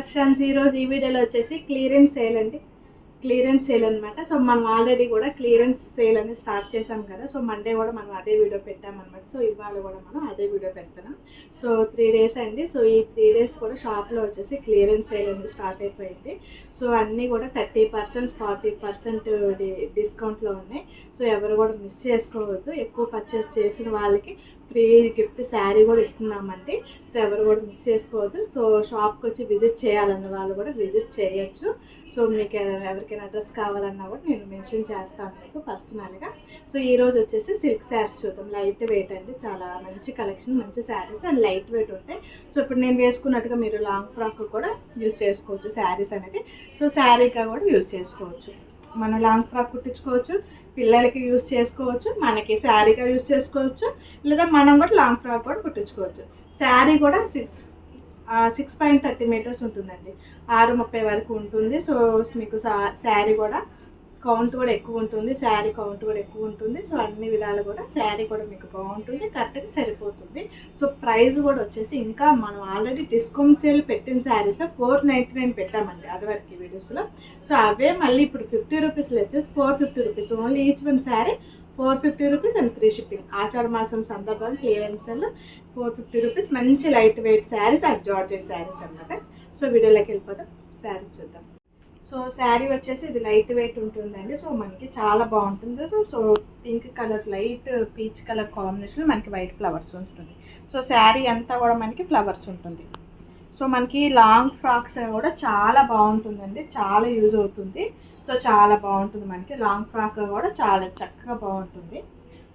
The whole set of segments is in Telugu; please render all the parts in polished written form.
కలెక్షన్స్ ఈరోజు ఈ వీడియోలో వచ్చేసి క్లియరెన్స్ సేల్ అండి. క్లియరెన్స్ సేల్ అనమాట. సో మనం ఆల్రెడీ కూడా క్లియరెన్స్ సేల్ అనేది స్టార్ట్ చేసాం కదా. సో మండే కూడా మనం అదే వీడియో పెట్టామన్నమాట. సో ఇవాళ కూడా మనం అదే వీడియో పెడుతున్నాం. సో 3 days అండి. సో ఈ 3 days కూడా షాప్లో వచ్చేసి క్లియరెన్స్ సేల్ అనేది స్టార్ట్ అయిపోయింది. సో అన్నీ కూడా 30%, 40% డిస్కౌంట్లో ఉన్నాయి. సో ఎవరు కూడా మిస్ చేసుకోవద్దు. ఎక్కువ పర్చేస్ చేసిన వాళ్ళకి ఫ్రీ గిఫ్ట్ శారీ కూడా ఇస్తున్నామండి. సో ఎవరు కూడా మిస్ చేసుకోవద్దు. సో షాప్కి వచ్చి విజిట్ చేయాలన్న వాళ్ళు కూడా విజిట్ చేయొచ్చు. సో మీకు ఎవరికైనా అడ్రస్ కావాలన్నా కూడా నేను మెన్షన్ చేస్తాను మీకు పర్సనల్గా. సో ఈరోజు వచ్చేసి సిల్క్ శారీస్ చూద్దాం. లైట్ వెయిట్ అండి, చాలా మంచి కలెక్షన్, మంచి శారీస్ అండ్ లైట్ వెయిట్ ఉంటాయి. సో ఇప్పుడు నేను వేసుకున్నట్టుగా మీరు లాంగ్ ఫ్రాక్ కూడా యూజ్ చేసుకోవచ్చు శారీస్ అనేది. సో శారీగా కూడా యూజ్ చేసుకోవచ్చు. మనం లాంగ్ ఫ్రాక్ కుట్టించుకోవచ్చు, పిల్లలకి యూజ్ చేసుకోవచ్చు, మనకి శారీగా యూజ్ చేసుకోవచ్చు, లేదా మనం కూడా లాంగ్ ఫ్రాక్ కూడా కుట్టించుకోవచ్చు. శారీ కూడా 6.30 మీటర్స్ ఉంటుందండి, 6:30 వరకు ఉంటుంది. సో మీకు శారీ కూడా కౌంట్ కూడా ఎక్కువ ఉంటుంది, శారీ కౌంట్ కూడా ఎక్కువ ఉంటుంది. సో అన్ని విధాలు కూడా శారీ కూడా మీకు బాగుంటుంది, కరెక్ట్గా సరిపోతుంది. సో ప్రైస్ కూడా వచ్చేసి ఇంకా మనం ఆల్రెడీ డిస్కౌంట్ సేల్ పెట్టిన శారీస్ 499 పెట్టామండి అది వరకు వీడియోస్లో. సో అవే మళ్ళీ ఇప్పుడు 50 rupees less 450 rupees only each one sari 450 rupees and free shipping. ఆషాఢ మాసం సందర్భంగా క్లియరెన్స్ 450 రూపీస్ మంచి light weight saris and georgette saris అనమాట. సో వీడియోలోకి వెళ్ళిపోతాం, శారీస్ చూద్దాం. సో శారీ వచ్చేసి ఇది లైట్ వెయిట్ ఉంటుందండి. సో మనకి చాలా బాగుంటుంది. So pink colour light peach colour combination మనకి వైట్ ఫ్లవర్స్ ఉంటుంది. సో శారీ అంతా కూడా మనకి ఫ్లవర్స్ ఉంటుంది. సో మనకి లాంగ్ ఫ్రాక్స్ కూడా చాలా బాగుంటుందండి, చాలా యూజ్ అవుతుంది. సో చాలా బాగుంటుంది, మనకి లాంగ్ ఫ్రాక్ కూడా చాలా చక్కగా బాగుంటుంది.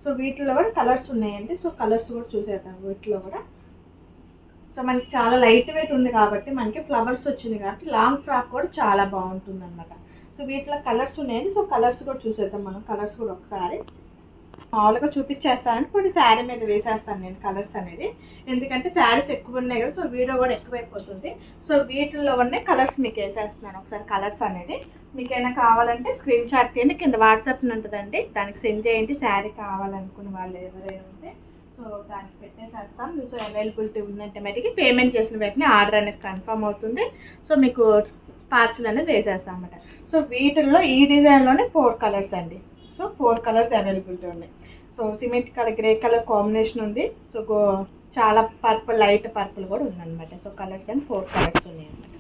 సో వీటిలో కూడా కలర్స్ ఉన్నాయండి. సో కలర్స్ కూడా చూసేద్దాం వీటిలో కూడా. సో మనకి చాలా లైట్ వెయిట్ ఉంది కాబట్టి మనకి ఫ్లవర్స్ వచ్చింది కాబట్టి లాంగ్ ఫ్రాక్ కూడా చాలా బాగుంటుంది అనమాట. సో వీటిలో కలర్స్ ఉన్నాయండి. సో కలర్స్ కూడా చూసేద్దాం మనం. కలర్స్ కూడా ఒకసారి మామూలుగా చూపించేస్తానండి, కొన్ని శారీ మీద వేసేస్తాను నేను కలర్స్ అనేది, ఎందుకంటే శారీస్ ఎక్కువ ఉన్నాయి కదా. సో వీడియో కూడా ఎక్కువైపోతుంది. సో వీటిల్లో ఉన్న కలర్స్ మీకు వేసేస్తున్నాను ఒకసారి. కలర్స్ అనేది మీకైనా కావాలంటే స్క్రీన్ షాట్ తీయండి, కింద వాట్సాప్ ఉంటుందండి, దానికి సెండ్ చేయండి. శారీ కావాలనుకున్న వాళ్ళు ఎవరైనా ఉంటే సో దానికి పెట్టేసేస్తాం. సో అవైలబిలిటీ ఉందంటే మటుకి పేమెంట్ చేసిన వెంటనే ఆర్డర్ అనేది కన్ఫర్మ్ అవుతుంది. సో మీకు పార్సిల్ అనేది వేసేస్తాం అన్నమాట. సో వీటిల్లో ఈ డిజైన్లోనే 4 కలర్స్ అండి. సో 4 కలర్స్ అవైలబిలిటీ ఉన్నాయి. So cement colour, grey colour combination ఉంది. సో చాలా పర్పుల్, లైట్ పర్పుల్ కూడా ఉందన్నమాట. సో కలర్స్ అండ్ 4 కలర్స్ ఉన్నాయి అన్నమాట.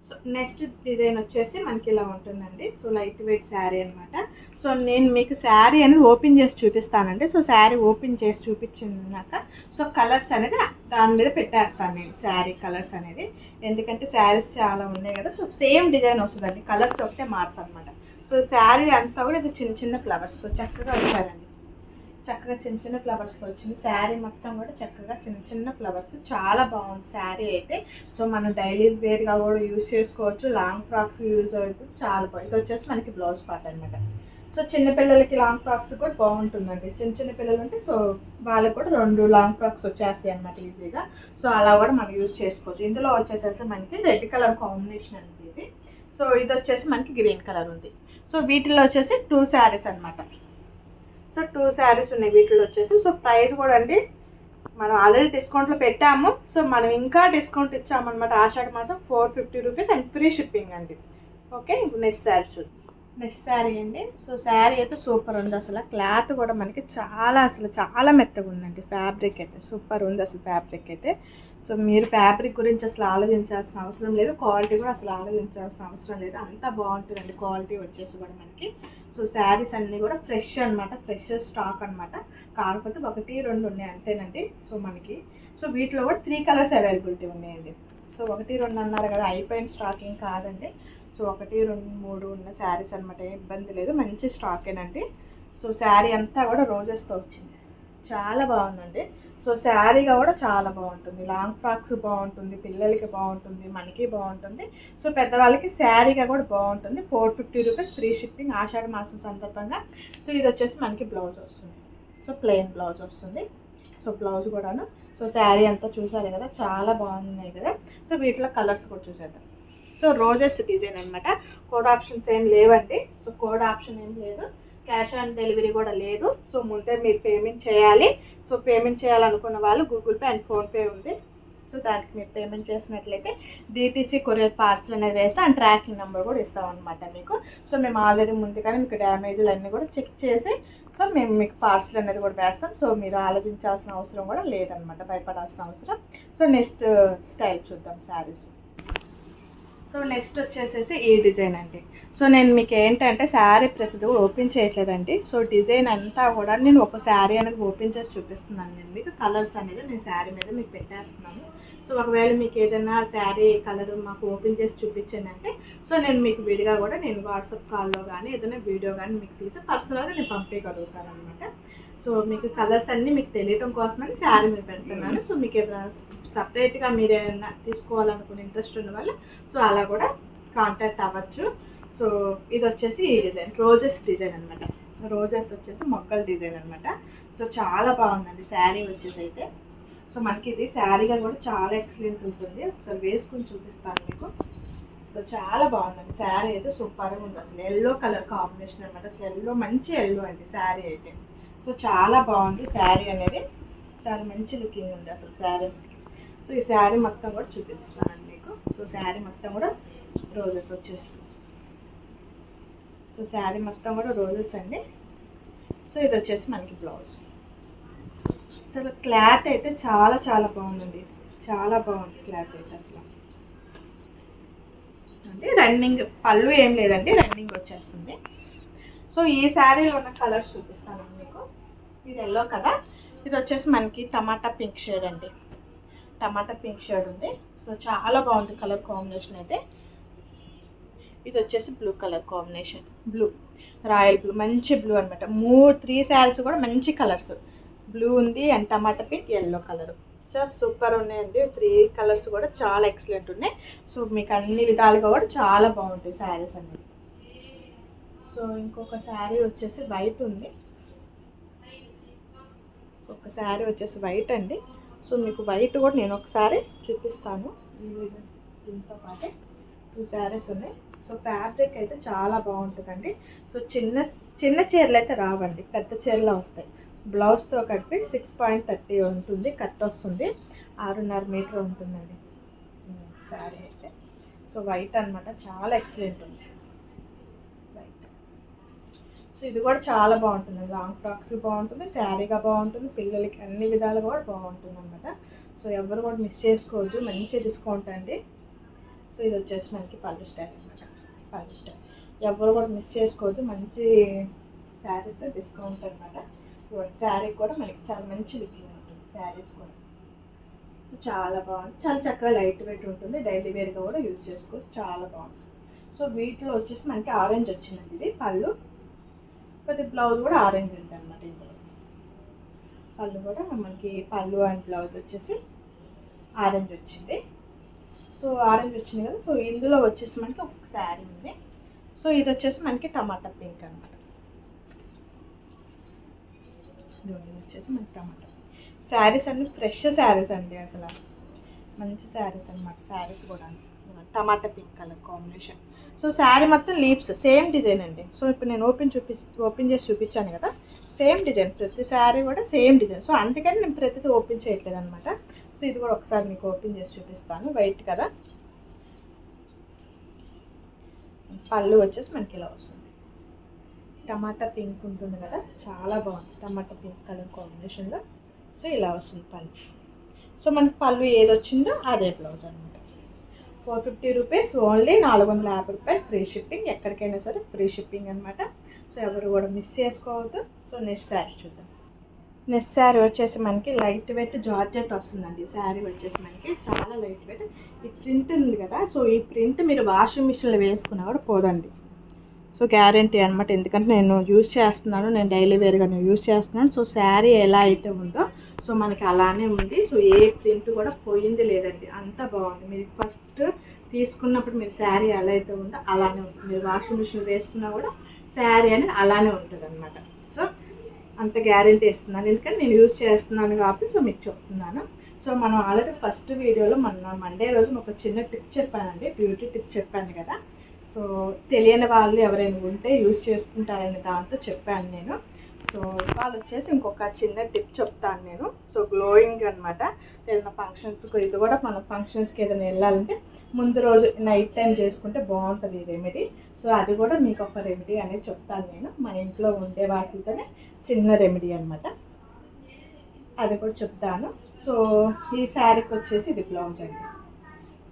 సో నెక్స్ట్ డిజైన్ వచ్చేసి మనకి ఇలా ఉంటుందండి. సో లైట్ వెయిట్ శారీ అనమాట. సో నేను మీకు శారీ అనేది ఓపెన్ చేసి చూపిస్తానండి. సో శారీ ఓపెన్ చేసి చూపించినాక సో కలర్స్ అనేది దాని మీద పెట్టేస్తాను నేను, శారీ కలర్స్ అనేది, ఎందుకంటే శారీస్ చాలా ఉన్నాయి కదా. సో సేమ్ డిజైన్ వస్తుందండి, కలర్స్ ఒకటే మార్పు అనమాట. సో శారీ అంతా కూడా ఇది చిన్న చిన్న ఫ్లవర్స్ చక్కగా వచ్చారండి, చక్కగా చిన్న చిన్న ఫ్లవర్స్తో వచ్చింది. శారీ మొత్తం కూడా చక్కగా చిన్న చిన్న ఫ్లవర్స్, చాలా బాగుంది శారీ అయితే. సో మనం డైలీ వేర్గా కూడా యూజ్ చేసుకోవచ్చు, లాంగ్ ఫ్రాక్స్ యూజ్ అవుతుంది, చాలా బాగుంది. ఇది వచ్చేసి మనకి బ్లౌజ్ పార్ట్ అనమాట. సో చిన్నపిల్లలకి లాంగ్ ఫ్రాక్స్ కూడా బాగుంటుందండి. చిన్న చిన్న పిల్లలు ఉంటే సో వాళ్ళకి కూడా 2 లాంగ్ ఫ్రాక్స్ వచ్చేస్తాయి అనమాట ఈజీగా. సో అలా కూడా మనం యూజ్ చేసుకోవచ్చు. ఇందులో వచ్చేసేసి మనకి రెడ్ కలర్ కాంబినేషన్ అండి ఇది. సో ఇది వచ్చేసి మనకి గ్రీన్ కలర్ ఉంది. సో వీటిలో వచ్చేసి 2 శారీస్ అనమాట. సో 2 శారీస్ ఉన్నాయి వీటిలో వచ్చేసి. సో ప్రైస్ కూడా అండి మనం ఆల్రెడీ డిస్కౌంట్లో పెట్టాము. సో మనం ఇంకా డిస్కౌంట్ ఇచ్చామన్నమాట. ఆషాఢ మాసం 450 రూపీస్ అండ్ ఫ్రీ షిప్పింగ్ అండి. ఓకే, ఇప్పుడు నెక్స్ట్ శారీ చూద్దాం. నెక్స్ట్ శారీ అండి. సో శారీ అయితే సూపర్ ఉంది అసలు. క్లాత్ కూడా మనకి చాలా మెత్తగా ఉందండి. ఫ్యాబ్రిక్ అయితే సూపర్ ఉంది అసలు, ఫ్యాబ్రిక్ అయితే. సో మీరు ఫ్యాబ్రిక్ గురించి అసలు ఆలోచించాల్సిన అవసరం లేదు, క్వాలిటీ కూడా అసలు ఆలోచించాల్సిన అవసరం లేదు, అంతా బాగుంటుందండి క్వాలిటీ వచ్చేసి కూడా మనకి. సో శారీస్ అన్నీ కూడా ఫ్రెష్ అనమాట, ఫ్రెష్ స్టాక్ అనమాట. కాకపోతే 1, 2 ఉన్నాయి అంతేనండి. సో మనకి సో వీటిలో కూడా 3 కలర్స్ అవైలబిలిటీ ఉన్నాయండి. సో 1, 2 అన్నారు కదా, అయిపోయిన స్టాకింగ్ కాదండి. సో 1, 2, 3 ఉన్న శారీస్ అనమాట, ఏం ఇబ్బంది లేదు, మంచి స్టాకేనండి. సో శారీ అంతా కూడా రోజెస్తో వచ్చింది, చాలా బాగుందండి. సో శారీగా కూడా చాలా బాగుంటుంది, లాంగ్ ఫ్రాక్స్ బాగుంటుంది, పిల్లలకి బాగుంటుంది, మనకి బాగుంటుంది. సో పెద్దవాళ్ళకి శారీగా కూడా బాగుంటుంది. 450 రూపీస్ ఫ్రీ షిప్పింగ్ ఆషాఢ మాసం సందర్భంగా. సో ఇది వచ్చేసి మనకి బ్లౌజ్ వస్తుంది. సో ప్లెయిన్ బ్లౌజ్ వస్తుంది. సో బ్లౌజ్ కూడాను. సో శారీ అంతా చూసారు కదా, చాలా బాగున్నాయి కదా. సో వీటిలో కలర్స్ కూడా చూసేద్దాం. సో రోజెస్ డిజైన్ అనమాట. కోడ్ ఆప్షన్స్ ఏం లేవండి. సో కోడ్ ఆప్షన్ ఏం లేదు, క్యాష్ ఆన్ డెలివరీ కూడా లేదు. సో ముందే మీరు పేమెంట్ చేయాలి. సో పేమెంట్ చేయాలనుకున్న వాళ్ళు గూగుల్ పే అండ్ ఫోన్పే ఉంది. సో సో దానికి మీరు పేమెంట్ చేసినట్లయితే DTC కొరియర్ పార్సల్ అనేది వేస్తాం అండ్ ట్రాకింగ్ నెంబర్ కూడా ఇస్తాం అనమాట మీకు. సో మేము ఆల్రెడీ ముందుగానే మీకు డ్యామేజ్లు అన్నీ కూడా చెక్ చేసి సో మేము మీకు పార్సల్ అనేది కూడా వేస్తాం. సో మీరు ఆలోచించాల్సిన అవసరం కూడా లేదనమాట, భయపడాల్సిన అవసరం. సో నెక్స్ట్ స్టైల్ చూద్దాం శారీస్. సో నెక్స్ట్ వచ్చేసేసి ఈ డిజైన్ అండి. సో నేను మీకు ఏంటంటే శారీ ప్రతిదీ ఓపెన్ చేయట్లేదండి. సో డిజైన్ అంతా కూడా నేను ఒక శారీ అనేది ఓపెన్ చేసి చూపిస్తున్నాను. నేను మీకు కలర్స్ అనేది నేను శారీ మీద మీకు పెట్టేస్తున్నాను. సో ఒకవేళ మీకు ఏదైనా శారీ కలర్ మాకు ఓపెన్ చేసి చూపించండి అంటే సో నేను మీకు విడిగా కూడా నేను వాట్సాప్ కాల్లో కానీ ఏదైనా వీడియో కానీ మీకు తీసి పర్సనల్గా నేను పంపించగలుగుతాను అనమాట. సో మీకు కలర్స్ అన్నీ మీకు తెలియడం కోసమని శారీ మీద పెడుతున్నాను. సో మీకు ఏదైనా సపరేట్గా మీరు ఏమైనా తీసుకోవాలనుకునే ఇంట్రెస్ట్ ఉన్న వాళ్ళు సో అలా కూడా కాంటాక్ట్ అవ్వచ్చు. సో ఇది వచ్చేసి ఈ డిజైన్ రోజెస్ డిజైన్ అనమాట. రోజెస్ వచ్చేసి మొక్కల డిజైన్ అనమాట. సో చాలా బాగుందండి శారీ వచ్చేసి అయితే. సో మనకి ఇది శారీగా కూడా చాలా ఎక్సలెంట్ ఉంటుంది. ఒకసారి వేసుకుని చూపిస్తాను మీకు. సో చాలా బాగుందండి శారీ అయితే, సూపర్గా ఉంది అసలు. ఎల్లో కలర్ కాంబినేషన్ అనమాట. అసలు ఎల్లో మంచి ఎల్లో అండి శారీ అయితే. సో చాలా బాగుంది శారీ అనేది, చాలా మంచి లుకింగ్ ఉంది అసలు శారీ. సో ఈ శారీ మొత్తం కూడా చూపిస్తాను మీకు. సో శారీ మొత్తం కూడా రోజెస్ వచ్చేస్తుంది. సో శారీ మొత్తం కూడా రోజెస్ అండి. సో ఇది వచ్చేసి మనకి బ్లౌజ్. అసలు క్లాత్ అయితే చాలా చాలా బాగుందండి, చాలా బాగుంది క్లాత్ అయితే అసలు. అంటే రన్నింగ్ పళ్ళు ఏం లేదండి, రన్నింగ్ వచ్చేస్తుంది. సో ఈ శారీలో ఉన్న కలర్స్ చూపిస్తాను మీకు. ఇది ఎల్లో కదా, ఇది వచ్చేసి మనకి టమాటా పింక్ షేడ్ అండి. టమాటా పింక్ షేడ్ ఉంది. సో చాలా బాగుంది కలర్ కాంబినేషన్ అయితే. ఇది వచ్చేసి blue colour combination, blue royal blue, మంచి బ్లూ అనమాట. 3 శారీస్ కూడా మంచి కలర్స్, బ్లూ ఉంది and tomato pink, yellow colour. So super ఉన్నాయండి 3 కలర్స్ కూడా చాలా ఎక్సలెంట్ ఉన్నాయి. సో మీకు అన్ని విధాలుగా కూడా చాలా బాగుంటాయి శారీస్ అన్నీ. సో ఇంకొక శారీ వచ్చేసి వైట్ ఉంది. ఒక శారీ వచ్చేసి వైట్ అండి. సో మీకు వైట్ కూడా నేను ఒకసారి చూపిస్తాను. దీంతో పాటే 2 శారీస్ ఉన్నాయి. సో ఫ్యాబ్రిక్ అయితే చాలా బాగుంటుందండి. సో చిన్న చిన్న చీరలు అయితే రావండి, పెద్ద చీరలు వస్తాయి. బ్లౌజ్తో కలిపి 6.30 ఉంటుంది, కట్ వస్తుంది. 6.5 మీటర్ ఉంటుందండి శారీ అయితే. సో వైట్ అనమాట, చాలా ఎక్సలెంట్ ఉంది వైట్. సో ఇది కూడా చాలా బాగుంటుంది, లాంగ్ ఫ్రాక్స్కి బాగుంటుంది, శారీగా బాగుంటుంది, పిల్లలకి అన్ని విధాలుగా కూడా బాగుంటుంది అనమాట. సో ఎవరు కూడా మిస్ చేసుకోవద్దు, మంచి డిస్కౌంట్ అండి. సో ఇది వచ్చేసి మనకి పళ్ళు స్టైల్ అనమాట, పళ్ళు స్టైల్ ఎవరు కూడా మిస్ చేసుకోవద్దు, మంచి శారీస్ డిస్కౌంట్ అనమాట. శారీ కూడా మనకి చాలా మంచి లుకింగ్ ఉంటుంది శారీస్ కూడా. సో చాలా బాగుంది, చాలా చక్కగా లైట్ వెయిట్ ఉంటుంది, డైలీ వేర్గా కూడా యూజ్ చేసుకోవచ్చు, చాలా బాగుంటుంది. సో వీటిలో వచ్చేసి మనకి ఆరెంజ్ వచ్చిందండి, ఇది పళ్ళు, కొద్ది బ్లౌజ్ కూడా ఆరెంజ్ ఉంటుంది అనమాట. ఇందులో పళ్ళు కూడా మనకి పళ్ళు అండ్ బ్లౌజ్ వచ్చేసి ఆరెంజ్ వచ్చింది. సో ఆరెంజ్ వచ్చింది కదా. సో ఇందులో వచ్చేసి మనకి ఒక శారీ ఉంది. సో ఇది వచ్చేసి మనకి టమాటా పింక్ అనమాట. వచ్చేసి మనకి టమాటా శారీస్ అన్ని ఫ్రెష్ శారీస్ అండి, అసలు మంచి శారీస్ అనమాట. శారీస్ కూడా tomato pink colour combination. So sari మొత్తం లీవ్స్ సేమ్ డిజైన్ అండి. సో ఇప్పుడు నేను ఓపెన్ చేసి చూపించాను కదా, సేమ్ డిజైన్, ప్రతి శారీ కూడా సేమ్ డిజైన్. సో అందుకని నేను ప్రతిదీ ఓపెన్ చేయట్లేదు అనమాట. సో ఇది కూడా ఒకసారి మీకు ఓపెన్ చేసి చూపిస్తాను. వైట్ కదా, పళ్ళు వచ్చేసి మనకి ఇలా వస్తుంది, టమాటా పింక్ ఉంటుంది కదా, చాలా బాగుంది టమాటా పింక్ కలర్ కాంబినేషన్లో. సో ఇలా వస్తుంది పళ్ళు. సో మనకి పళ్ళు ఏది వచ్చిందో అదే బ్లౌజ్ అనమాట. 450 రూపీస్ ఓన్లీ, 450 రూపాయలు ఫ్రీ షిప్పింగ్, ఎక్కడికైనా సరే ఫ్రీ షిప్పింగ్ అనమాట. సో ఎవరు కూడా మిస్ చేసుకోవద్దు. సో నెక్స్ట్ శారీ చూద్దాం. నెక్స్ట్ శారీ వచ్చేసి మనకి లైట్ వెయిట్ జార్జెట్ వస్తుందండి. శారీ వచ్చేసి మనకి చాలా లైట్ వెయిట్. ఈ ప్రింట్ ఉంది కదా, సో ఈ ప్రింట్ మీరు వాషింగ్ మిషన్లో వేసుకున్నా కూడా పోదండి. సో గ్యారంటీ అనమాట, ఎందుకంటే నేను యూజ్ చేస్తున్నాను, నేను డైలీ వేర్గా నేను యూజ్ చేస్తున్నాను. సో శారీ ఎలా అయితే ఉందో సో మనకి అలానే ఉంది. సో ఏ ప్రింట్ కూడా పోయింది లేదండి, అంత బాగుంది. మీరు ఫస్ట్ తీసుకున్నప్పుడు మీరు శారీ ఎలా అయితే ఉందో అలానే ఉంటుంది. మీరు వాషింగ్ మిషన్ వేసుకున్నా కూడా శారీ అనేది అలానే ఉంటుంది అనమాట. సో అంత గ్యారంటీ ఇస్తున్నాను, ఎందుకంటే నేను యూజ్ చేస్తున్నాను కాబట్టి సో మీకు చెప్తున్నాను. సో మనం ఆల్రెడీ ఫస్ట్ వీడియోలో మండే రోజు ఒక చిన్న టిప్ చెప్పానండి, బ్యూటీ టిప్ చెప్పాను కదా. సో తెలియని వాళ్ళు ఎవరైనా ఉంటే యూజ్ చేసుకుంటారని దాంతో చెప్పాను నేను. సో ఇవాళ వచ్చేసి ఇంకొక చిన్న టిప్ చెప్తాను నేను. సో గ్లోయింగ్ అనమాట. ఏదైనా ఫంక్షన్స్కి, ఇది కూడా మన ఫంక్షన్స్కి ఏదైనా వెళ్ళాలంటే ముందు రోజు నైట్ టైం చేసుకుంటే బాగుంటుంది ఈ రెమెడీ. సో అది కూడా మీకు ఒక రెమెడీ అనేది చెప్తాను నేను. మన ఇంట్లో ఉండే వాటితోనే చిన్న రెమెడీ అనమాట, అది కూడా చెప్తాను. సో ఈ శారీకి వచ్చేసి ఇది బ్లౌజ్ అండి.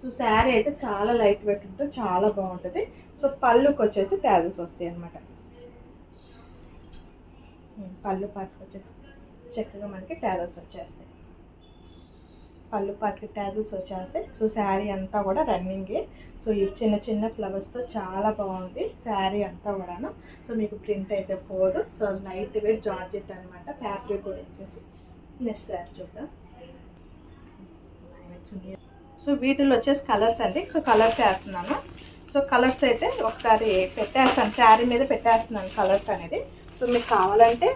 సో శారీ అయితే చాలా లైట్ వెయిట్ ఉంటుంది, చాలా బాగుంటుంది. సో పళ్ళుకి వచ్చేసి ట్యాజెస్ వస్తాయి అనమాట. పళ్ళు పాటకి వచ్చేసి చక్కగా మనకి ట్యాజెస్ వచ్చేస్తాయి. పళ్ళు పాటకి ట్యాజెస్ వచ్చేస్తాయి. సో శారీ అంతా కూడా రన్నింగే. సో ఈ చిన్న చిన్న ఫ్లవర్స్తో చాలా బాగుంది శారీ అంతా కూడాను. సో మీకు ప్రింట్ అయితే పోదు. సో లైట్ వెయిట్ జార్జెట్ అనమాట. ఫ్యాబ్రిక్ కూడా వచ్చేసి నెక్స్ట్ శారీ చూద్దాం. సో వీటిలో వచ్చేసి కలర్స్ అండి. సో కలర్స్ వేస్తున్నాను. సో కలర్స్ అయితే ఒకసారి పెట్టేస్తాను, శారీ మీద పెట్టేస్తున్నాను కలర్స్ అనేది. సో మీకు కావాలంటే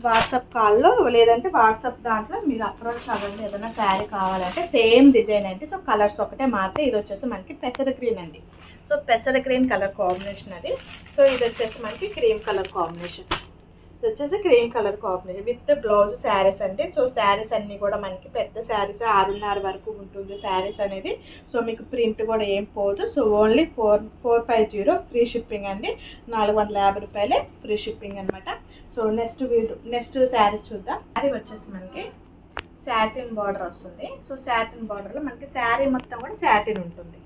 వాట్సాప్ కాల్లో లేదంటే వాట్సాప్ దాంట్లో మీరు అప్రోచ్ అవ్వండి. ఏదైనా శారీ కావాలంటే సేమ్ డిజైన్ అండి. సో కలర్స్ ఒకటే మారితే ఇది వచ్చేసి మనకి పెసర గ్రీన్ అండి. సో పెసర గ్రీన్ కలర్ కాంబినేషన్ అది. సో ఇది వచ్చేసి మనకి క్రీమ్ కలర్ కాంబినేషన్. ఇది వచ్చేసి cream colour combination with blouse saris అండి. సో శారీస్ అన్నీ కూడా మనకి పెద్ద శారీస్ 6:30 వరకు ఉంటుంది శారీస్ అనేది. సో మీకు ప్రింట్ కూడా ఏం పోదు. సో ఓన్లీ 450 ఫ్రీ షిప్పింగ్ అండి. 450 రూపాయలే ఫ్రీ షిప్పింగ్ అనమాట. సో నెక్స్ట్ శారీ చూద్దాం. శారీ వచ్చేసి మనకి సాటిన్ బార్డర్ వస్తుంది. సో సాటిన్ బార్డర్లో మనకి శారీ మొత్తం కూడా సాటిన్ ఉంటుంది.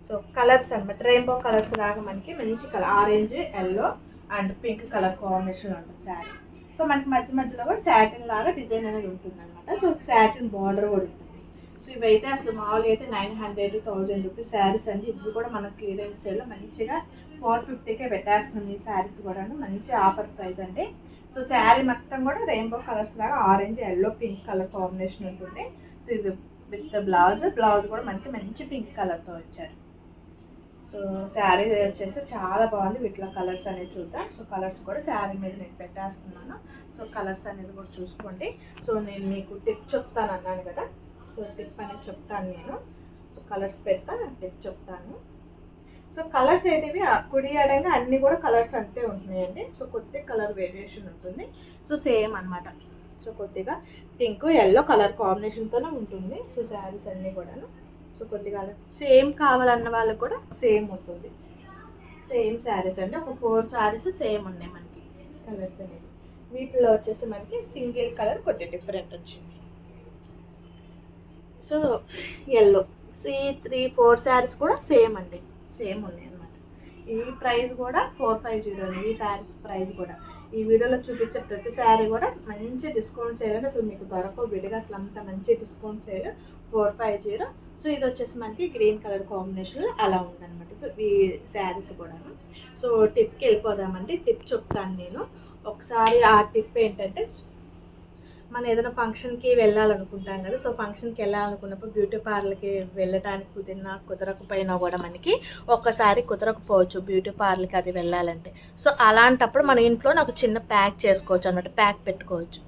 సో కలర్స్ అనమాట, రెయిన్బో కలర్స్ లాగా మనకి మంచి colour orange, yellow and pink colour combination ఉంటుంది శారీ. సో మనకి మధ్యలో కూడా సాటిన్ లాగా డిజైన్ అనేది ఉంటుంది అనమాట. సో సాటిన్ బార్డర్ కూడా ఉంటుంది. సో ఇవైతే అసలు మామూలుగా అయితే 900-1000 రూపీస్ శారీస్ అండి. ఇవి కూడా మన క్లియరెన్స్ సేల్లో మంచిగా 450కే పెట్టేస్తున్నాం ఈ శారీస్ కూడా. మంచి ఆఫర్ ప్రైస్ అండి. సో శారీ మొత్తం కూడా రెయిన్బో కలర్స్ లాగా orange, yellow, pink colour combination ఉంటుంది. సో ఇది విత్ బ్లౌజ్ కూడా మనకి మంచి పింక్ కలర్తో వచ్చారు. సో శారీ వచ్చేసి చాలా బాగుంది. వీటిలో కలర్స్ అనేది చూద్దాం. సో కలర్స్ కూడా శారీ మీద నేను పెట్టేస్తున్నాను. సో కలర్స్ అనేది కూడా చూసుకోండి. సో నేను మీకు టిప్ చెప్తాను అన్నాను కదా. సో టిప్ అనేది చెప్తాను నేను. సో కలర్స్ పెడతా, టిప్ చెప్తాను. సో కలర్స్ అయితే కుడి ఎడంగా అన్నీ కూడా కలర్స్ అంతే ఉంటున్నాయండి. సో కొద్దిగా కలర్ వేరియేషన్ ఉంటుంది. సో సేమ్ అనమాట. సో కొద్దిగా పింక్, ఎల్లో కలర్ కాంబినేషన్తోనే ఉంటుంది. సో శారీస్ అన్నీ కూడాను. సో కొద్దిగా సేమ్ కావాలన్న వాళ్ళకి కూడా సేమ్ ఉంటుంది. సేమ్ శారీస్ అండి. ఒక 4 శారీస్ సేమ్ ఉన్నాయి మనకి కలర్స్ అనేది. వీటిలో వచ్చేసి మనకి సింగిల్ కలర్ కొద్దిగా డిఫరెంట్ వచ్చింది. సో ఎల్లో 3-4 శారీస్ కూడా సేమ్ అండి, సేమ్ ఉన్నాయి అనమాట. ఈ ప్రైస్ కూడా 450 అండి. ఈ శారీస్ ప్రైస్ కూడా ఈ వీడియోలో చూపించే ప్రతి శారీ కూడా మంచి డిస్కౌంట్ సేల్ అండి. అసలు మీకు దొరకవు విడిగా, అసలు అంత మంచి డిస్కౌంట్ సేల్ 450. సో ఇది వచ్చేసి మనకి గ్రీన్ కలర్ కాంబినేషన్లో అలా ఉందన్నమాట. సో ఈ శారీస్ కూడా. సో టిప్కి వెళ్ళిపోదామండి. టిప్ చెప్తాను నేను ఒకసారి. ఆ టిప్ ఏంటంటే, మనం ఏదైనా ఫంక్షన్కి వెళ్ళాలనుకుంటాం కదా. సో ఫంక్షన్కి వెళ్ళాలనుకున్నప్పుడు బ్యూటీ పార్లర్కి వెళ్ళడానికి కుదరకపోయినా కూడా మనకి ఒక్కసారి కుదరకపోవచ్చు బ్యూటీ పార్లర్కి అది వెళ్ళాలంటే. సో అలాంటప్పుడు మన ఇంట్లోనే ఒక చిన్న ప్యాక్ చేసుకోవచ్చు అనమాట, ప్యాక్ పెట్టుకోవచ్చు.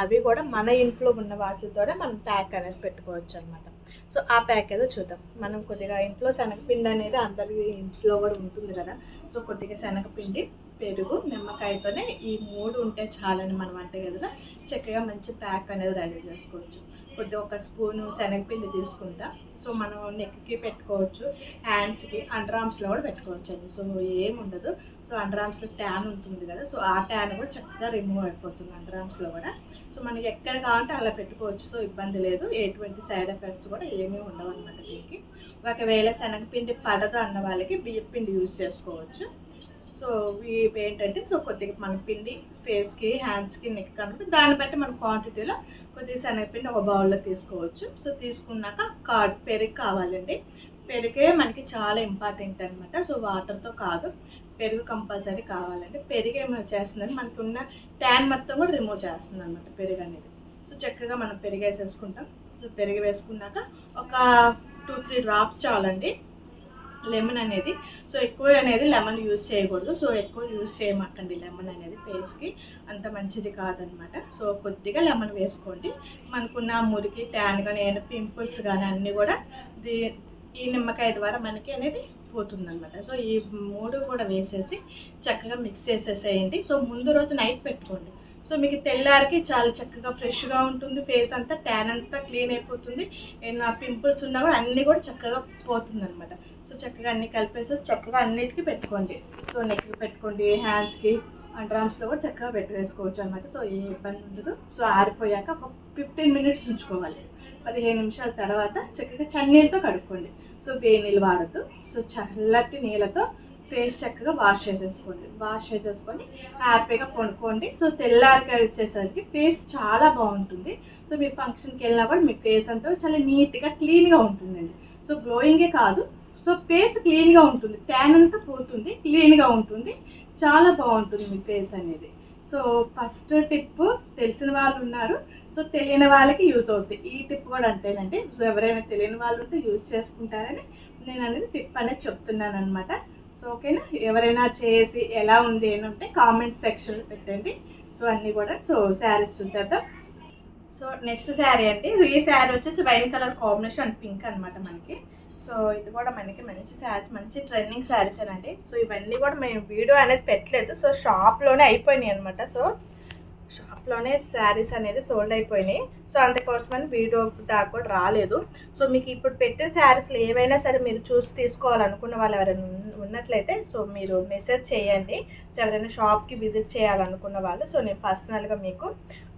అవి కూడా మన ఇంట్లో ఉన్న వాటితోనే మనం ప్యాక్ అనేది పెట్టుకోవచ్చు అనమాట. సో ఆ ప్యాక్ ఏదో చూద్దాం. మనం కొద్దిగా ఇంట్లో శనగపిండి అనేది అందరి ఇంట్లో కూడా ఉంటుంది కదా. సో కొద్దిగా శనగపిండి, పెరుగు, నిమ్మకాయతోనే ఈ 3 ఉంటే చాలని మన వంటగదిలో చక్కగా మంచి ప్యాక్ అనేది రెడీ చేసుకోవచ్చు. కొద్దిగా ఒక స్పూను శనగపిండి తీసుకుంటా. సో మనం నెక్కి పెట్టుకోవచ్చు, హ్యాండ్స్కి, అండర్ ఆర్మ్స్లో కూడా పెట్టుకోవచ్చు అండి. సో ఏముండదు. సో అండర్ ఆర్మ్స్లో ట్యాన్ ఉంటుంది కదా. సో ఆ ట్యాన్ కూడా చక్కగా రిమూవ్ అయిపోతుంది అండర్ ఆర్మ్స్లో కూడా. సో మనకి ఎక్కడ కావాలంటే అలా పెట్టుకోవచ్చు. సో ఇబ్బంది లేదు, ఎటువంటి సైడ్ ఎఫెక్ట్స్ కూడా ఏమీ ఉండవు అనమాట దీనికి. ఒకవేళ శనగపిండి పడదు అన్న వాళ్ళకి బియ్యం పిండి యూజ్ చేసుకోవచ్చు. సో ఇవి ఏంటంటే, సో కొద్దిగా మన పిండి ఫేస్కి, హ్యాండ్స్కి, నెక్ కనుక దాన్ని బట్టి మన క్వాంటిటీలో కొద్దిగా శనగపిండి ఒక బౌల్లో తీసుకోవచ్చు. సో తీసుకున్నాక పెరుగు కావాలండి. పెరుగే మనకి చాలా ఇంపార్టెంట్ అనమాట. సో వాటర్తో కాదు, పెరుగు కంపల్సరీ కావాలండి. పెరుగు ఏమైనా చేస్తుందని మనకు ఉన్న ట్యాన్ మొత్తం కూడా రిమూవ్ చేస్తుంది అనమాట పెరుగు అనేది. సో చక్కగా మనం పెరుగు వేసేసుకుంటాం. సో పెరుగు వేసుకున్నాక ఒక 2-3 డ్రాప్స్ చాలండి లెమన్ అనేది. సో ఎక్కువ అనేది లెమన్ యూజ్ చేయకూడదు. సో ఎక్కువ యూజ్ చేయమాకండి లెమన్ అనేది, ఫేస్కి అంత మంచిది కాదనమాట. సో కొద్దిగా లెమన్ వేసుకోండి. మనకున్న మురికి, ట్యాన్ కానీ ఏమైనా పింపుల్స్ కానీ అన్నీ కూడా ఈ నిమ్మకాయ ద్వారా మనకి అనేది పోతుందన్నమాట. సో ఈ 3 కూడా వేసేసి చక్కగా మిక్స్ చేసేసేయండి. సో ముందు రోజు నైట్ పెట్టుకోండి. సో మీకు తెల్లారికి చాలా చక్కగా ఫ్రెష్గా ఉంటుంది. ఫేస్ అంతా ట్యాన్ అంతా క్లీన్ అయిపోతుంది. ఏమైనా పింపుల్స్ ఉన్నా కూడా అన్నీ కూడా చక్కగా పోతుందన్నమాట. సో చక్కగా అన్నీ కలిపేసి చక్కగా అన్నిటికీ పెట్టుకోండి. సో నెక్కి పెట్టుకోండి, హ్యాండ్స్కి, అండర్ ఆర్మ్స్లో కూడా చక్కగా పెట్టేసుకోవచ్చు అనమాట. సో ఏ ఇబ్బంది ఉండదు. సో ఆరిపోయాక ఒక 15 మినిట్స్ ఉంచుకోవాలి. 15 నిమిషాల తర్వాత చక్కగా చన్నీళ్ళతో కడుక్కోండి. సో వేడి నీళ్ళు వాడద్దు. సో చల్లటి నీళ్ళతో ఫేస్ చక్కగా వాష్ చేసేసుకోండి. వాష్ చేసేసుకొని హ్యాపీగా కొనుక్కోండి. సో తెల్లారికి వచ్చేసరికి ఫేస్ చాలా బాగుంటుంది. సో మీరు ఫంక్షన్కి వెళ్ళినా కూడా మీ ఫేస్ అంతా చాలా నీట్గా క్లీన్గా ఉంటుందండి. సో గ్లోయింగే కాదు, సో ఫేస్ క్లీన్గా ఉంటుంది, ట్యాన్ అంతా పోతుంది, క్లీన్గా ఉంటుంది, చాలా బాగుంటుంది మీ ఫేస్ అనేది. సో ఫస్ట్ టిప్ తెలిసిన వాళ్ళు ఉన్నారు, సో తెలియని వాళ్ళకి యూజ్ అవుతుంది. ఈ టిప్ కూడా అంతేనండి. సో ఎవరైనా తెలియని వాళ్ళు ఉంటే యూజ్ చేసుకుంటారని నేను అనేది టిప్ అనేది చెప్తున్నాను అనమాట. సో ఓకేనా, ఎవరైనా చేసి ఎలా ఉంది అని ఉంటే కామెంట్ సెక్షన్లో పెట్టండి. సో అన్నీ కూడా. సో శారీస్ చూసేద్దాం. సో నెక్స్ట్ శారీ అండి. ఈ శారీ వచ్చేసి wine colour combination and pink అనమాట మనకి. సో ఇది కూడా మనకి మంచి శారీస్, మంచి ట్రెండింగ్ శారీస్ అండి. సో ఇవన్నీ కూడా మేము వీడియో అనేది పెట్టలేదు. సో షాప్లోనే అయిపోయినాయి అనమాట. సో షాప్లోనే శారీస్ అనేది సోల్డ్ అయిపోయినాయి. సో అందుకోసమని వీడియో దాకా కూడా రాలేదు. సో మీకు ఇప్పుడు పెట్టిన శారీస్లో ఏవైనా సరే మీరు చూసి తీసుకోవాలనుకున్న వాళ్ళు ఎవరైనా ఉన్నట్లయితే సో మీరు మెసేజ్ చేయండి. సో ఎవరైనా షాప్కి విజిట్ చేయాలనుకున్న వాళ్ళు సో నేను పర్సనల్గా మీకు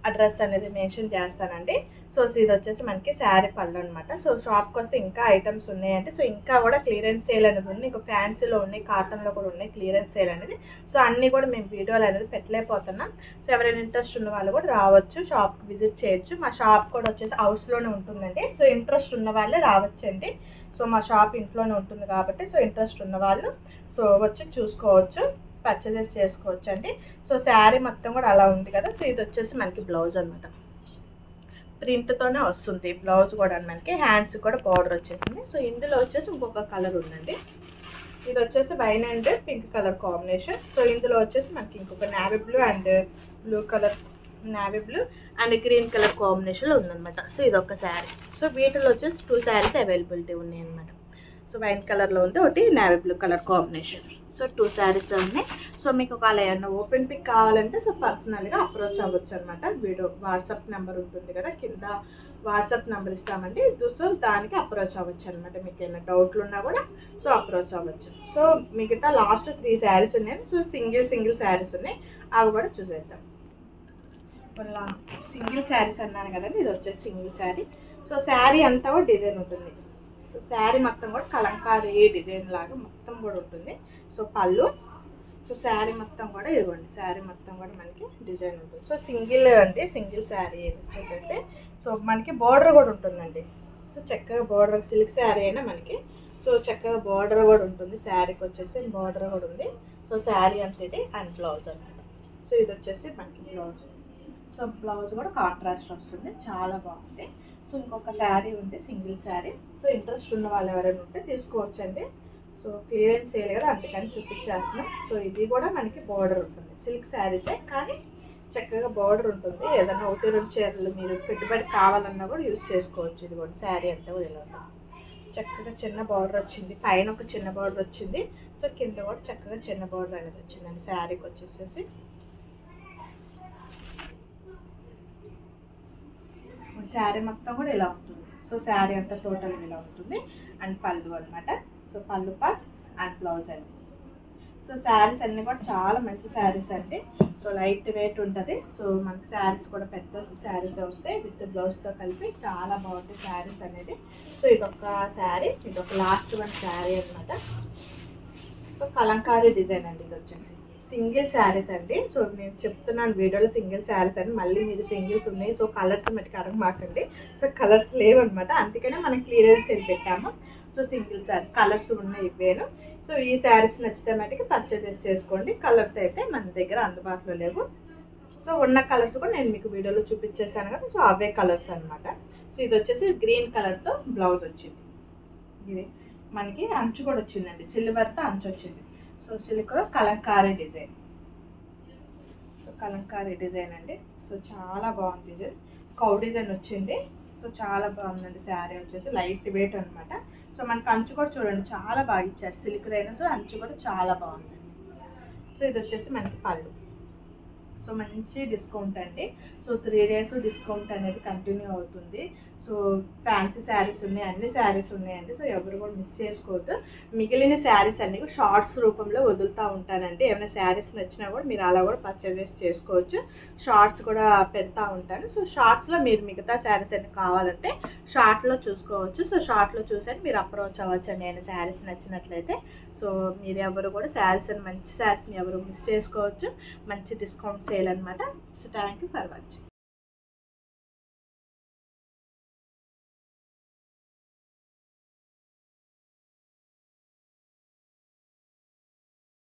అడ్రస్ అనేది మెన్షన్ చేస్తానండి. సో ఇది వచ్చేసి మనకి శారీ పళ్ళు అనమాట. సో షాప్కి వస్తే ఇంకా ఐటమ్స్ ఉన్నాయంటే సో ఇంకా కూడా క్లియరెన్స్ సేల్ అనేది ఉంది. ఇంకా ఫ్యాన్సీలో ఉన్నాయి, కాటన్లో కూడా ఉన్నాయి క్లియరెన్స్ సేల్ అనేది. సో అన్నీ కూడా మేము వీడియోలు అనేది పెట్టలేకపోతున్నాం. సో ఎవరైనా ఇంట్రెస్ట్ ఉన్న వాళ్ళు కూడా రావచ్చు, షాప్కి విజిట్ చేయొచ్చు. మా షాప్ కూడా వచ్చేసి హౌస్లోనే ఉంటుందండి. సో ఇంట్రెస్ట్ ఉన్న వాళ్ళే రావచ్చండి. సో మా షాప్ ఇంట్లోనే ఉంటుంది కాబట్టి సో ఇంట్రెస్ట్ ఉన్న వాళ్ళు సో వచ్చి చూసుకోవచ్చు, పర్చేజెస్ చేసుకోవచ్చు అండి. సో శారీ మొత్తం కూడా అలా ఉంది కదా. సో ఇది వచ్చేసి మనకి బ్లౌజ్ అనమాట. ప్రింట్తోనే వస్తుంది బ్లౌజ్ కూడా మనకి. హ్యాండ్స్ కూడా బార్డర్ వచ్చేసింది. సో ఇందులో వచ్చేసి ఇంకొక కలర్ ఉందండి. ఇది వచ్చేసి wine and pink colour combination. So ఇందులో వచ్చేసి మనకి ఇంకొక navy blue and blue colour, navy blue and green colour కాంబినేషన్లో ఉందన్నమాట. సో ఇది ఒక శారీ. సో వీటిలో వచ్చేసి 2 శారీస్ అవైలబిలిటీ ఉన్నాయి అనమాట. సో వైన్ కలర్లో ఉంది ఒకటి, navy blue colour combination. So 2 saris ఉన్నాయి. సో మీకు ఒకవేళ ఏమన్నా ఓపెన్ పిక్ కావాలంటే సో పర్సనల్గా అప్రోచ్ అవ్వచ్చు అనమాట. వీడియో వాట్సాప్ నెంబర్ ఉంటుంది కదా, కింద వాట్సాప్ నెంబర్ ఇస్తామండి. సో దానికి అప్రోచ్ అవ్వచ్చు అనమాట. మీకు ఏమైనా డౌట్లు ఉన్నా కూడా సో అప్రోచ్ అవ్వచ్చు. సో మిగతా లాస్ట్ 3 శారీస్ ఉన్నాయి. సో సింగిల్ శారీస్ ఉన్నాయి, అవి కూడా చూసేద్దాం. సింగిల్ శారీస్ అన్నాను కదండి, ఇది వచ్చేసి సింగిల్ శారీ. సో శారీ అంతా కూడా డిజైన్ ఉంటుంది. సో శారీ మొత్తం కూడా కలంకారీ డిజైన్ లాగా మొత్తం కూడా ఉంటుంది. సో పళ్ళు, సో శారీ మొత్తం కూడా ఇదిగోండి, శారీ మొత్తం కూడా మనకి డిజైన్ ఉంటుంది. సో సింగిల్ అండి, సింగిల్ శారీ వచ్చేసేసి సో మనకి బార్డర్ కూడా ఉంటుందండి. సో చక్కగా బార్డర్, సిల్క్ శారీ అయినా మనకి సో చక్కగా బార్డర్ కూడా ఉంటుంది. శారీకి వచ్చేసి బార్డర్ కూడా ఉంది. సో శారీ అంత ఇది అండ్ బ్లౌజ్ అనమాట. సో ఇది వచ్చేసి మనకి బ్లౌజ్. సో బ్లౌజ్ కూడా కాంట్రాస్ట్ వస్తుంది, చాలా బాగుంది. సో ఇంకొక శారీ ఉంది, సింగిల్ శారీ. సో ఇంట్రెస్ట్ ఉన్న వాళ్ళు ఎవరైనా ఉంటే తీసుకోవచ్చండి. సో క్లియరెన్స్ సేల్ కదా అందుకని చూపించేస్తున్నాం. సో ఇది కూడా మనకి బార్డర్ ఉంటుంది, సిల్క్ శారీసే కానీ చక్కగా బార్డర్ ఉంటుంది. ఏదైనా 1-2 చీరలు మీరు పెట్టుబడి కావాలన్నా కూడా యూజ్ చేసుకోవచ్చు. ఇది కూడా శారీ అంతా కూడా ఇలా ఉంటుంది. చక్కగా చిన్న బార్డర్ వచ్చింది, పైన ఒక చిన్న బార్డర్ వచ్చింది. సో కింద కూడా చక్కగా చిన్న బార్డర్ అనేది వచ్చిందండి. శారీకి వచ్చేసేసి శారీ మొత్తం కూడా ఇలా ఉంటుంది. సో శారీ అంతా టోటల్ ఇలా ఉంటుంది అండ్ పళ్ళు అనమాట. సో పళ్ళు పార్ట్ అండ్ బ్లౌజ్ అండి. సో శారీస్ అన్నీ కూడా చాలా మంచి శారీస్ అండి. సో లైట్ వెయిట్ ఉంటుంది. సో మనకి శారీస్ కూడా పెద్ద శారీస్ వస్తాయి విత్ బ్లౌజ్తో కలిపి, చాలా బాగుంటాయి శారీస్ అనేది. సో ఇదొక శారీ, ఇదొక లాస్ట్ వన్ శారీ అనమాట. సో కలంకారీ డిజైన్ అండి. ఇది వచ్చేసి సింగిల్ శారీస్ అండి. సో నేను చెప్తున్నాను వీడియోలో సింగిల్ శారీస్ అని, మళ్ళీ మీరు సింగిల్స్ ఉన్నాయి సో కలర్స్ మటుకు అడగమాకండి. సో కలర్స్ లేవు అనమాట, అందుకనే మనం క్లియరెన్స్ వెళ్ళి పెట్టాము. సో సింగిల్ శారీ, కలర్స్ ఉన్నాయి ఇవేను. సో ఈ శారీస్ నచ్చితే మటుకు పర్చేస్ చేసుకోండి. కలర్స్ అయితే మన దగ్గర అందుబాటులో లేవు. సో ఉన్న కలర్స్ కూడా నేను మీకు వీడియోలో చూపించేసాను కదా, సో అవే కలర్స్ అనమాట. సో ఇది వచ్చేసి గ్రీన్ కలర్తో బ్లౌజ్ వచ్చింది. ఇది మనకి అంచు కూడా వచ్చిందండి, సిల్వర్తో అంచు వచ్చింది. సో సిల్క్లో Kalamkari design. So Kalamkari design అండి. సో చాలా బాగుంది డిజైన్, కౌ డిజైన్ వచ్చింది. సో చాలా బాగుందండి శారీ వచ్చేసి లైట్ వెయిట్ అనమాట. సో మనకి అంచు కూడా చూడండి చాలా బాగా ఇచ్చారు, సిల్క్ అయినా సో అంచు కూడా చాలా బాగుంది. సో ఇది వచ్చేసి మనకి పళ్ళు. సో మంచి డిస్కౌంట్ అండి. సో 3 days డిస్కౌంట్ అనేది కంటిన్యూ అవుతుంది. సో ఫ్యాన్సీ శారీస్ ఉన్నాయి, అన్ని శారీస్ ఉన్నాయండి. సో ఎవరు కూడా మిస్ చేసుకోవద్దు. మిగిలిన శారీస్ అన్ని షార్ట్స్ రూపంలో వదులుతూ ఉంటానండి. ఏమైనా శారీస్ నచ్చినా కూడా మీరు అలా కూడా పర్చేజెస్ చేసుకోవచ్చు. షార్ట్స్ కూడా పెడతా ఉంటాను. సో షార్ట్స్లో మీరు మిగతా శారీస్ అన్ని కావాలంటే షార్ట్లో చూసుకోవచ్చు. సో షార్ట్లో చూసని మీరు అప్రోచ్ అవ్వచ్చు అండి ఏమైనా శారీస్ నచ్చినట్లయితే. సో మీరు ఎవరు కూడా శారీస్ అని మంచి శారీస్ని ఎవరు మిస్ చేసుకోవచ్చు. మంచి డిస్కౌంట్ సేల్ అనమాట. So thank you for watching.